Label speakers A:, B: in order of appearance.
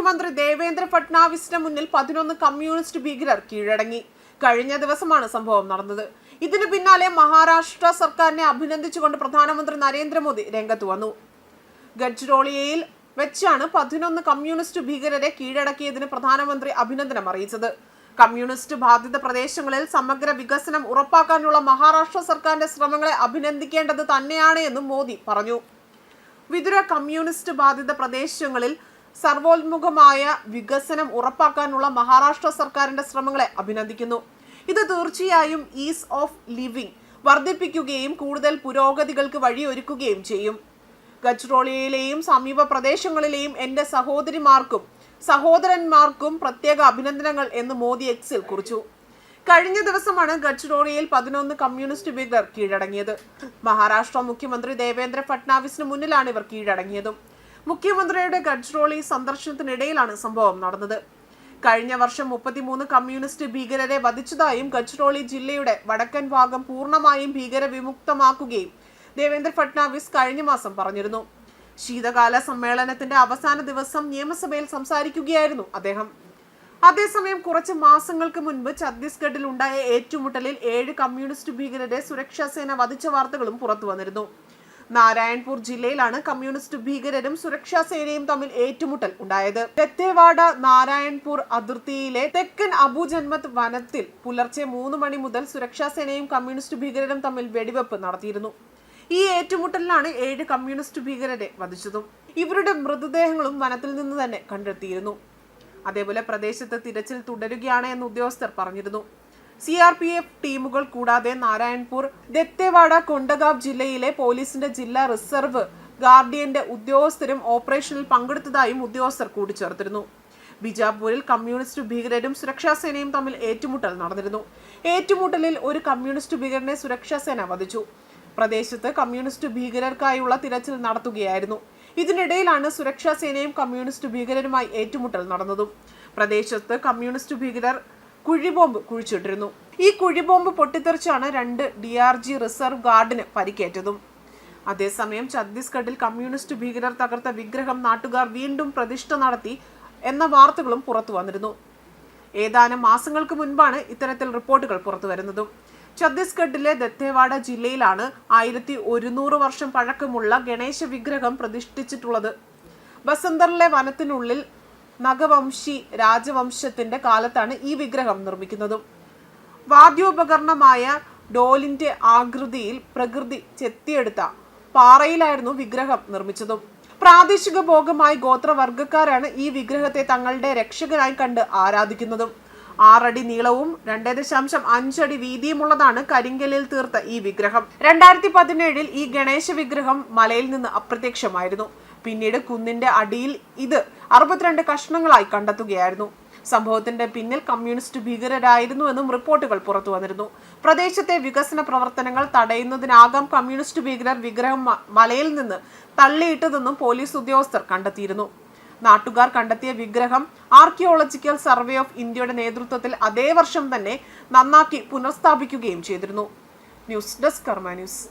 A: മുഖ്യമന്ത്രി ദേവേന്ദ്ര ഫട്നാവിസിന് മുന്നിൽ 11 കമ്മ്യൂണിസ്റ്റ് ഭീകരർ കീഴടങ്ങി. കഴിഞ്ഞ ദിവസമാണ് സംഭവം നടന്നത്. ഇതിനു പിന്നാലെ മഹാരാഷ്ട്ര സർക്കാരിനെ അഭിനന്ദിച്ചുകൊണ്ട് പ്രധാനമന്ത്രി നരേന്ദ്രമോദി രംഗത്ത് വന്നു. ഗഡ്ചിരോളിയിൽ വെച്ചാണ് 11 കമ്മ്യൂണിസ്റ്റ് ഭീകരരെ കീഴടക്കിയതിന് പ്രധാനമന്ത്രി അഭിനന്ദനം അറിയിച്ചത്. കമ്മ്യൂണിസ്റ്റ് ബാധിത പ്രദേശങ്ങളിൽ സമഗ്ര വികസനം ഉറപ്പാക്കാനുള്ള മഹാരാഷ്ട്ര സർക്കാരിന്റെ ശ്രമങ്ങളെ അഭിനന്ദിക്കേണ്ടത് തന്നെയാണ് എന്നും മോദി പറഞ്ഞു. വിദൂര കമ്മ്യൂണിസ്റ്റ് ബാധിത പ്രദേശങ്ങളിൽ സർവോന്മുഖമായ വികസനം ഉറപ്പാക്കാനുള്ള മഹാരാഷ്ട്ര സർക്കാരിന്റെ ശ്രമങ്ങളെ അഭിനന്ദിക്കുന്നു. ഇത് തീർച്ചയായും ഈസ് ഓഫ് ലിവിംഗ് വർദ്ധിപ്പിക്കുകയും കൂടുതൽ പുരോഗതികൾക്ക് വഴിയൊരുക്കുകയും ചെയ്യും. ഗഡ്ചിരോളിയിലെയും സമീപ പ്രദേശങ്ങളിലെയും എന്റെ സഹോദരിമാർക്കും സഹോദരന്മാർക്കും പ്രത്യേക അഭിനന്ദനങ്ങൾ എന്ന് മോദി എക്സിൽ കുറിച്ചു. കഴിഞ്ഞ ദിവസമാണ് ഗഡ്ചിരോളിയിൽ 11 കമ്മ്യൂണിസ്റ്റ് ഭീകരർ കീഴടങ്ങിയത്. മഹാരാഷ്ട്ര മുഖ്യമന്ത്രി ദേവേന്ദ്ര ഫട്നാവിസിന് മുന്നിലാണ് ഇവർ കീഴടങ്ങിയതും. മുഖ്യമന്ത്രിയുടെ ഗഡ്ചിരോളി സന്ദർശനത്തിനിടയിലാണ് സംഭവം നടന്നത്. കഴിഞ്ഞ വർഷം 33 കമ്മ്യൂണിസ്റ്റ് ഭീകരരെ വധിച്ചതായും ഗഡ്ചിരോളി ജില്ലയുടെ വടക്കൻ ഭാഗം പൂർണ്ണമായും ഭീകരവിമുക്തമാക്കുകയും ദേവേന്ദ്ര ഫട്നാവിസ് കഴിഞ്ഞ മാസം പറഞ്ഞിരുന്നു. ശീതകാല സമ്മേളനത്തിന്റെ അവസാന ദിവസം നിയമസഭയിൽ സംസാരിക്കുകയായിരുന്നു അദ്ദേഹം. അതേസമയം കുറച്ച് മാസങ്ങൾക്ക് മുൻപ് ഛത്തീസ്ഗഡിൽ ഉണ്ടായ ഏറ്റുമുട്ടലിൽ 7 കമ്മ്യൂണിസ്റ്റ് ഭീകരരെ സുരക്ഷാ സേന വധിച്ച വാർത്തകളും പുറത്തു വന്നിരുന്നു. നാരായൺപൂർ ജില്ലയിലാണ് കമ്മ്യൂണിസ്റ്റ് ഭീകരരും സുരക്ഷാ സേനയും തമ്മിൽ ഏറ്റുമുട്ടൽ ഉണ്ടായത്. ദത്തേവാഡ നാരായൺപൂർ അതിർത്തിയിലെ തെക്കൻ അബുജന്മത് വനത്തിൽ പുലർച്ചെ 3 മണി മുതൽ സുരക്ഷാ സേനയും കമ്മ്യൂണിസ്റ്റ് ഭീകരരും തമ്മിൽ വെടിവെപ്പ് നടത്തിയിരുന്നു. ഈ ഏറ്റുമുട്ടലിലാണ് 7 കമ്മ്യൂണിസ്റ്റ് ഭീകരരെ വധിച്ചതും. ഇവരുടെ മൃതദേഹങ്ങളും വനത്തിൽ നിന്ന് തന്നെ കണ്ടെത്തിയിരുന്നു. അതേപോലെ പ്രദേശത്ത് തിരച്ചിൽ തുടരുകയാണ് എന്ന് ഉദ്യോഗസ്ഥർ പറഞ്ഞിരുന്നു. CRPF ടീമുകൾ കൂടാതെ നാരായൺപൂർ, ദത്തേവാഡ, കൊണ്ടഗാവ് ജില്ലയിലെ പോലീസിന്റെ ജില്ലാ റിസർവ് ഗാർഡിയന്റെ ഉദ്യോഗസ്ഥരും ഓപ്പറേഷനിൽ പങ്കെടുത്തതായും ഉദ്യോഗസ്ഥർ കൂട്ടിച്ചേർത്തിരുന്നു. ബിജാപൂരിൽ കമ്മ്യൂണിസ്റ്റ് ഭീകരരും സുരക്ഷാ സേനയും തമ്മിൽ ഏറ്റുമുട്ടൽ നടന്നിരുന്നു. ഏറ്റുമുട്ടലിൽ ഒരു കമ്മ്യൂണിസ്റ്റ് ഭീകരനെ സുരക്ഷാ സേന വധിച്ചു. പ്രദേശത്ത് കമ്മ്യൂണിസ്റ്റ് ഭീകരർക്കായുള്ള തിരച്ചിൽ നടത്തുകയായിരുന്നു. ഇതിനിടയിലാണ് സുരക്ഷാ സേനയും കമ്മ്യൂണിസ്റ്റ് ഭീകരരുമായി ഏറ്റുമുട്ടൽ നടന്നതും. പ്രദേശത്ത് കമ്മ്യൂണിസ്റ്റ് ഭീകരർ കുഴിബോംബ് കുഴിച്ചിട്ടിരുന്നു. ഈ കുഴിബോംബ് പൊട്ടിത്തെറിച്ചാണ് 2 DRG റിസർവ് ഗാർഡിന് പരിക്കേറ്റതും. അതേസമയം ഛത്തീസ്ഗഡിൽ കമ്മ്യൂണിസ്റ്റ് ഭീകരർ തകർത്ത വിഗ്രഹം നാട്ടുകാർ വീണ്ടും പ്രതിഷ്ഠ നടത്തി എന്ന വാർത്തകളും പുറത്തു വന്നിരുന്നു. ഏതാനും മാസങ്ങൾക്ക് മുൻപാണ് ഇത്തരത്തിൽ റിപ്പോർട്ടുകൾ പുറത്തു വരുന്നതും. ഛത്തീസ്ഗഡിലെ ദത്തേവാഡ ജില്ലയിലാണ് 1100 വർഷം പഴക്കമുള്ള ഗണേശ വിഗ്രഹം പ്രതിഷ്ഠിച്ചിട്ടുള്ളത്. ബസന്തറിലെ വനത്തിനുള്ളിൽ നഗവംശി രാജവംശത്തിന്റെ കാലത്താണ് ഈ വിഗ്രഹം നിർമ്മിക്കുന്നതും. വാദ്യോപകരണമായ ഡോലിന്റെ ആകൃതിയിൽ പ്രകൃതി ചെത്തിയെടുത്ത പാറയിലായിരുന്നു വിഗ്രഹം നിർമ്മിച്ചതും. പ്രാദേശിക ഭോഗമായി ഗോത്രവർഗക്കാരാണ് ഈ വിഗ്രഹത്തെ തങ്ങളുടെ രക്ഷകനായി കണ്ട് ആരാധിക്കുന്നതും. 6 അടി നീളവും 2.5 അടി വീതിയുമുള്ളതാണ് കരിങ്കല്ലിൽ തീർത്ത ഈ വിഗ്രഹം. 2017 ഈ ഗണേശ വിഗ്രഹം മലയിൽ നിന്ന് അപ്രത്യക്ഷമായിരുന്നു. പിന്നീട് കുന്നിന്റെ അടിയിൽ ഇത് 62 കഷ്ണങ്ങളായി കണ്ടെത്തുകയായിരുന്നു. സംഭവത്തിന്റെ പിന്നിൽ കമ്മ്യൂണിസ്റ്റ് ഭീകരരായിരുന്നുവെന്നും റിപ്പോർട്ടുകൾ പുറത്തു വന്നിരുന്നു. പ്രദേശത്തെ വികസന പ്രവർത്തനങ്ങൾ തടയുന്നതിനാകാം കമ്മ്യൂണിസ്റ്റ് ഭീകരർ വിഗ്രഹം മലയിൽ നിന്ന് തള്ളിയിട്ടതെന്നും പോലീസ് ഉദ്യോഗസ്ഥർ കണ്ടെത്തിയിരുന്നു. നാട്ടുകാർ കണ്ടെത്തിയ വിഗ്രഹം ആർക്കിയോളജിക്കൽ സർവേ ഓഫ് ഇന്ത്യയുടെ നേതൃത്വത്തിൽ അതേ വർഷം തന്നെ നന്നാക്കി പുനഃസ്ഥാപിക്കുകയും ചെയ്തിരുന്നു. ന്യൂസ് ഡെസ്ക് കർമ്മ ന്യൂസ്.